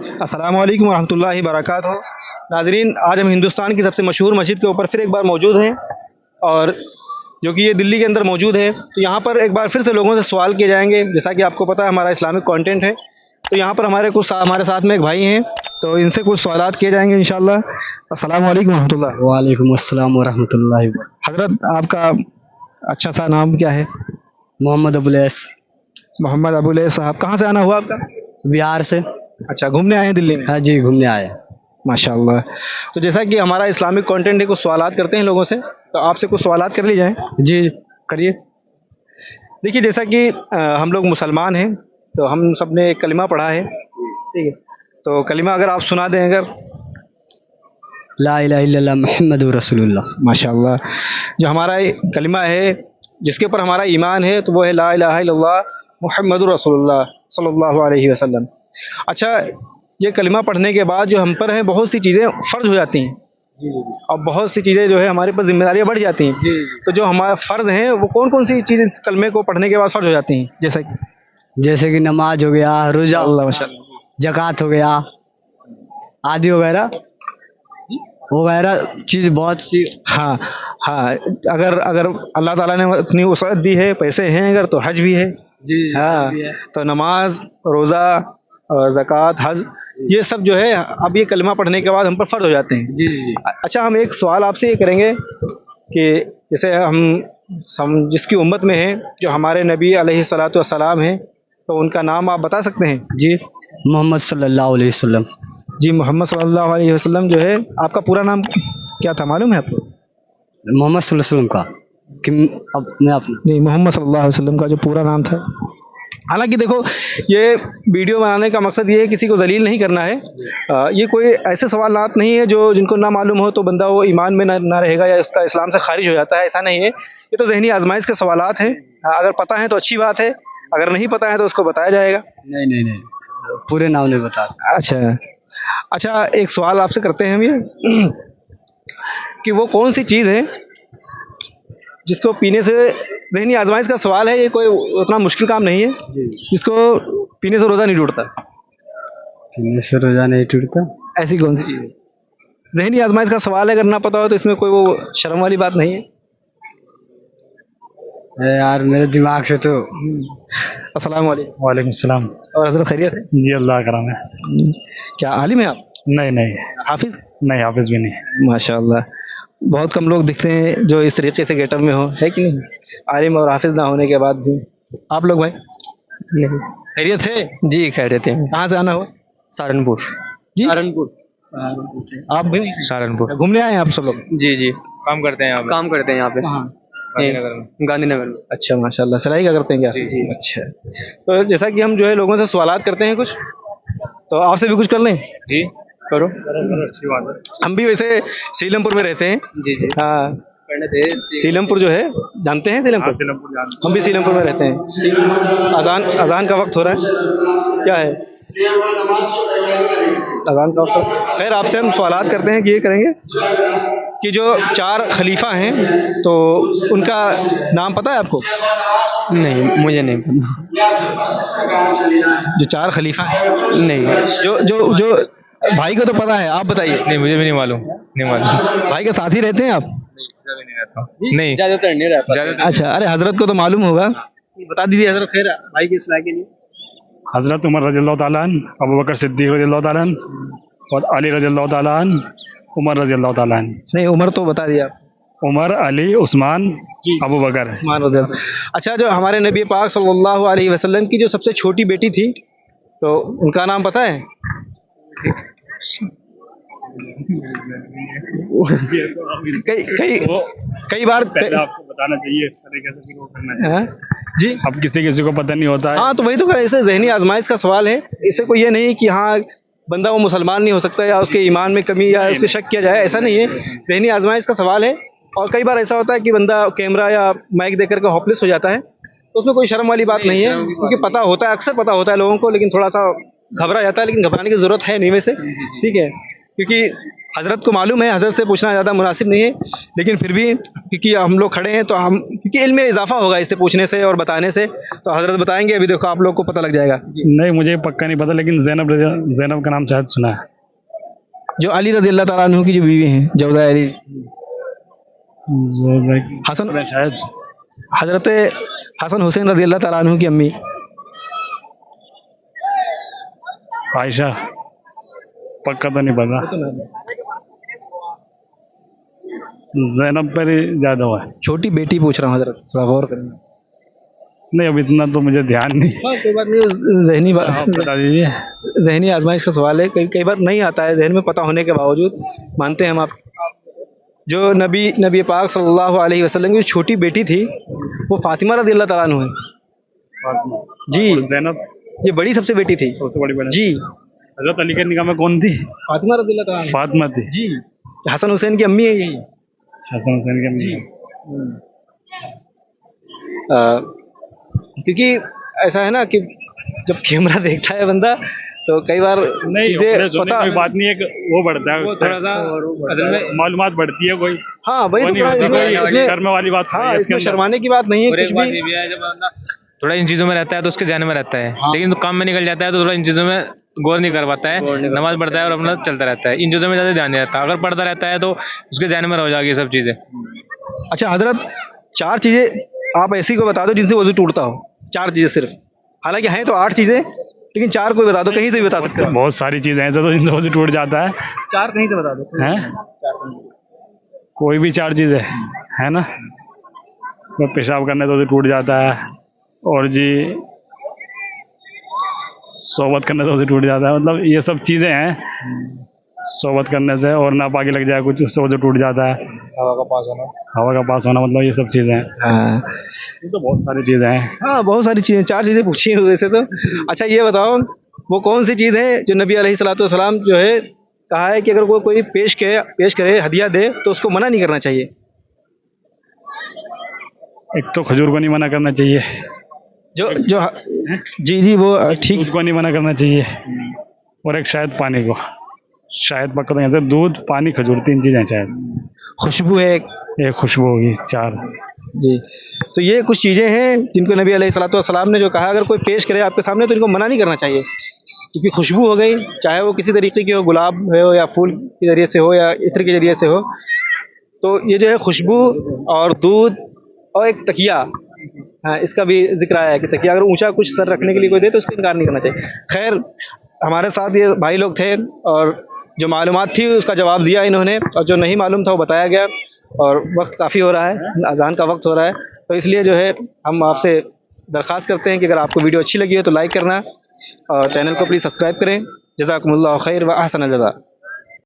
अस्सलाम वालेकुम रहमतुल्लाहि बरकातहू। नाज़रीन, आज हम हिंदुस्तान की सबसे मशहूर मस्जिद के ऊपर फिर एक बार मौजूद हैं और जो कि ये दिल्ली के अंदर मौजूद है। तो यहाँ पर एक बार फिर से लोगों से सवाल किए जाएंगे। जैसा कि आपको पता है हमारा इस्लामिक कंटेंट है, तो यहाँ पर हमारे साथ में एक भाई हैं, तो इनसे कुछ सवालात किए जाएंगे इंशाल्लाह। अस्सलाम वालेकुम रहमतुल्लाह। वालेकुम अस्सलाम वरहमतुल्लाहि हज़रत, आपका अच्छा सा नाम क्या है? मोहम्मद अबुलैस, मोहम्मद अबुल साहब। कहाँ से आना हुआ आपका? बिहार से। अच्छा, घूमने आए हैं दिल्ली में? हाँ जी, घूमने आए। माशाल्लाह। तो जैसा कि हमारा इस्लामिक कंटेंट है, कुछ सवालात करते हैं लोगों से, तो आपसे कुछ सवालात कर ली जाएं। जी करिए। देखिए, जैसा कि हम लोग मुसलमान हैं, तो हम सब ने एक कलिमा पढ़ा है, ठीक है? तो कलिमा अगर आप सुना दें अगर। ला इलाहा इल्लल्लाह मुहम्मदुर रसूलुल्लाह। माशाल्लाह। जो हमारा ये कलिमा है, जिसके ऊपर हमारा ईमान है, तो वो है ला इलाहा इल्लल्लाह मुहम्मदुर रसूलुल्लाह सल्लल्लाहु अलैहि वसल्लम। अच्छा, ये कलिमा पढ़ने के बाद जो हम पर है बहुत सी चीज़ें फ़र्ज हो जाती हैं और बहुत सी चीज़ें जो है हमारे पर जिम्मेदारियाँ बढ़ जाती हैं। तो जो हमारा फ़र्ज़ हैं वो कौन कौन सी चीज़ें कलमे को पढ़ने के बाद फ़र्ज हो जाती हैं? जैसे कि नमाज हो गया, रोजा, अल्लाह माशाल्लाह। जक़ात हो गया, आदि वगैरह वगैरह चीज़ बहुत सी। हाँ हाँ, अगर अगर अल्लाह ताला ने अपनी वसाअत दी है, पैसे हैं अगर, तो हज भी है। जी हाँ, तो नमाज, रोज़ा और ज़कात, हज, ये सब जो है अब ये कलिमा पढ़ने के बाद हम पर फ़र्ज हो जाते हैं। जी जी। अच्छा, हम एक सवाल आपसे ये करेंगे कि जैसे हम जिसकी उम्मत में हैं, जो हमारे नबी अलैहिस्सलातु वस्सलाम हैं, तो उनका नाम आप बता सकते हैं? जी, मोहम्मद सल्लल्लाहु अलैहि वसल्लम। जी, मोहम्मद सल्लल्लाहु अलैहि वसल्लम जो है, आपका पूरा नाम क्या था, मालूम है आपको? मोहम्मद सल्लल्लाहु अलैहि वसल्लम का कि अब मैं अपना नहीं, मोहम्मद सल्लल्लाहु अलैहि वसल्लम का जो पूरा नाम था। हालांकि देखो, ये वीडियो बनाने का मकसद ये है किसी को जलील नहीं करना है। ये कोई ऐसे सवालात नहीं है जो जिनको ना मालूम हो तो बंदा वो ईमान में ना रहेगा या उसका इस्लाम से खारिज हो जाता है, ऐसा नहीं है। ये तो ज़हनी आजमाइश के सवालात हैं। अगर पता है तो अच्छी बात है, अगर नहीं पता है तो उसको बताया जाएगा। नहीं नहीं नहीं, पूरे नाम नहीं बता। अच्छा अच्छा, एक सवाल आपसे करते हैं हम ये कि वो कौन सी चीज़ है जिसको पीने से, ज़हनी आजमाइश का सवाल है, ये कोई उतना मुश्किल काम नहीं है, जिसको पीने से रोज़ा नहीं टूटता। पीने से रोजा नहीं टूटता। ऐसी कौन सी चीज़ है? ज़हनी आजमाइश का सवाल है, अगर ना पता हो तो इसमें कोई वो शर्म वाली बात नहीं है। यार मेरे दिमाग से तो। अस्सलाम वालेकुम। वालेकुम सलाम। और हज़रत खैरियत है? जी अल्लाह का करम है। क्या आलिम है आप? नहीं नहीं, हाफिज़? नहीं हाफिज भी नहीं। माशाअल्लाह। बहुत कम लोग दिखते हैं जो इस तरीके से गेटअप में हो, है कि नहीं? आलिम और हाफिज़ ना होने के बाद भी। आप लोग भाई नहीं। खैरियत है? जी खैरियत है। कहाँ से आना हुआ? सहारनपुर। जी, सहारनपुर। आप भी सहारनपुर। घूमने आए हैं आप सब लोग? जी जी, काम करते हैं यहाँ पे। काम करते हैं यहाँ पे। कहाँ? गांधीनगर में। गांधीनगर में। अच्छा, माशाल्लाह। सिलाई का करते हैं क्या? जी, जी। अच्छा, तो जैसा कि हम जो है लोगों से सवालात करते हैं कुछ, तो आपसे भी कुछ कर लें? जी करो। अच्छी बात है। हम भी वैसे सीलमपुर में रहते हैं। जी जी। हाँ, करने थे। सीलमपुर जो है, जानते हैं सीलमपुर? सिलमपुर जान। हम भी सीलमपुर में रहते हैं। अजान अजान का वक्त हो रहा है, क्या है? अजान का वक्त। खैर, आपसे हम सवालात करते हैं कि ये करेंगे कि जो 4 खलीफा हैं, तो उनका नाम पता है आपको? नहीं, मुझे नहीं पता। जो 4 खलीफा हैं, नहीं जो जो जो भाई को तो पता है, आप बताइए। नहीं, मुझे भी नहीं मालूम, नहीं मालूम। भाई के साथ ही रहते हैं आप? नहीं, ज्यादातर नहीं रहता। ज्यादा। अच्छा, अरे हजरत को तो मालूम होगा, बता दीजिए हजरत, खैर भाई की इस्लाह के लिए। हजरत उमर रज़ियल्लाहु ताला अन्हु, अबू बकर सिद्दीक रज़ियल्लाहु ताला अन्हु और अली रज़ियल्लाहु ताला अन्हु, उमर रज़ियल्लाहु ताला अन्हु। नहीं, उमर तो बता दिया आप। उमर, अली, उस्मान, अबू बकर। उस्मान रज़ी अल्लाह। अच्छा, जो हमारे नबी पाक सल्लल्लाहु अलैहि वसल्लम की जो सबसे छोटी बेटी थी, तो उनका नाम पता है? कई कई कई बार पहले आपको बताना चाहिए, इस तरीके से फिर वो करना चाहिए। हाँ? जी अब किसी किसी को पता नहीं होता है। हाँ, तो वही तो ऐसे ज़हनी आजमाइश का सवाल है। इससे कोई ये नहीं कि हाँ बंदा वो मुसलमान नहीं हो सकता या उसके ईमान में कमी या उस पर शक किया जाए, ऐसा नहीं है। ज़हनी आजमाइश का सवाल है। और कई बार ऐसा होता है कि बंदा कैमरा या माइक देख करके होपलेस हो जाता है, तो उसमें कोई शर्म वाली बात नहीं है, क्योंकि पता होता है, अक्सर पता होता है लोगों को, लेकिन थोड़ा सा घबरा जाता है। लेकिन घबराने की ज़रूरत है नहीं वैसे, ठीक है। क्योंकि हज़रत को मालूम है, हज़रत से पूछना ज़्यादा मुनासिब नहीं है, लेकिन फिर भी क्योंकि हम लोग खड़े हैं तो हम, क्योंकि इल्म में इजाफा होगा इससे पूछने से और बताने से, तो हज़रत बताएंगे, अभी देखो आप लोग को पता लग जाएगा। नहीं मुझे पक्का नहीं पता, लेकिन जैनब का नाम शायद सुना है। जो अली रज़ी अल्लाह तआला अन्हु की जो बीवी हैं, जौजा अली, हसन, शायद हज़रत हसन हुसैन रज़ी अल्लाह तआला अन्हु की अम्मी, आयशा, पक्का तो नहीं पता। जैनब पर ही ज्यादा हुआ है। छोटी बेटी पूछ रहा हूँ हज़रत, थोड़ा गौर करना। नहीं अब इतना तो मुझे ध्यान नहीं। हाँ कोई बात नहीं, जहनी आप बता दीजिए। जहनी आजमाइश का सवाल है, कई बार नहीं आता है जहन में, पता होने के बावजूद। मानते हैं हम आप। जो नबी पाक सल्लल्लाहु अलैहि वसल्लम की जो छोटी बेटी थी वो फातिमा रज़ी अल्लाह तआला अन्हु है जी। और जैनब ये बड़ी सबसे बेटी थी सबसे बड़ी बहन जी। हजरत अली के निकाह में कौन थी? फातिमा रज़ी अल्लाह तआला अन्हा फातिमा थी। जी। हसन हुसैन की अम्मी है यही। हसन हुसैन की अम्मी। क्योंकि ऐसा है ना कि जब कैमरा देखता है बंदा तो कई बार नहीं चीजें पता कोई बात नहीं है, वो बढ़ता है, वो थोड़ा सा असल में मालूमात बढ़ती है कोई। हाँ वही वो तो नहीं थोड़ा होती कोई इसमें शर्म वाली बात थोड़ी हाँ है इसके इसमें अंदर। शर्माने की बात नहीं है और कुछ एक बात भी। ये भी है, जब बंदा थोड़ा इन चीजों में रहता है तो उसके जहन में रहता है, लेकिन तो काम में निकल जाता है तो थोड़ा इन चीजों में गौर नहीं कर पाता है, नमाज पढ़ता है और अपना चलता रहता है, इन चीजों में ज्यादा ध्यान नहीं रहता। अगर पढ़ता रहता है तो उसके जहन में रह जाएगी ये सब चीजें। अच्छा हजरत, 4 चीजें आप ऐसी को बता दो जिनसे वजू टूटता हो। 4 चीजें सिर्फ, हालांकि हैं तो 8 चीजें, लेकिन 4 कोई बता दो, कहीं से भी बता सकते हो। बहुत सारी चीजें हैं तो इनसे वजू टूट जाता है। 4 कहीं से बता दो। हैं? कोई भी 4 चीजें है ना। वो पेशाब करने से वजू टूट जाता है, और जी सोबत करने से वजू टूट जाता है, मतलब ये सब चीजें हैं। सोबत करने से और नापाकी लग जाए कुछ, उससे वजू टूट जाता है। हवा का पास होना मतलब ये सब चीजें हैं। हाँ ये तो बहुत सारी चीजें हैं। हाँ बहुत सारी चीजें, 4 चीजें पूछी हैं वैसे तो। अच्छा ये बताओ, वो कौन सी चीज़ है जो नबी अलैहिस्सलातु वस्सलाम जो है कहा है कि अगर कोई पेश करे हदिया दे तो उसको मना नहीं करना चाहिए। एक तो खजूर को नहीं मना करना चाहिए, जो जो जी वो ठीक। दूध को नहीं मना करना चाहिए, और एक शायद पानी को, शायद पक्का तो यहाँ से दूध पानी खजूर 3 चीजें हैं शायद। खुशबू है एक खुशबू होगी 4 जी। तो ये कुछ चीज़ें हैं जिनको नबी अलैहिस्सलातु वस्सलाम ने जो कहा अगर कोई पेश करे आपके सामने तो इनको मना नहीं करना चाहिए, क्योंकि खुशबू हो गई, चाहे वो किसी तरीके की हो, गुलाब हो या फूल के ज़रिए से हो या इत्र के ज़रिए से हो। तो ये जो है खुशबू और दूध और एक तकिया, हाँ इसका भी जिक्र आया है कि तकिया अगर ऊंचा कुछ सर रखने के लिए कोई दे तो उसको इनकार नहीं करना चाहिए। खैर हमारे साथ ये भाई लोग थे और जो मालूमात थी उसका जवाब दिया इन्होंने, और जो नहीं मालूम था वो बताया गया। और वक्त काफ़ी हो रहा है, अजान का वक्त हो रहा है, तो इसलिए जो है हम आपसे दरख्वास्त करते हैं कि अगर आपको वीडियो अच्छी लगी हो तो लाइक करना और चैनल को प्लीज़ सब्सक्राइब करें। जज़ाकुमुल्लाह खैर व अहसन जज़ा।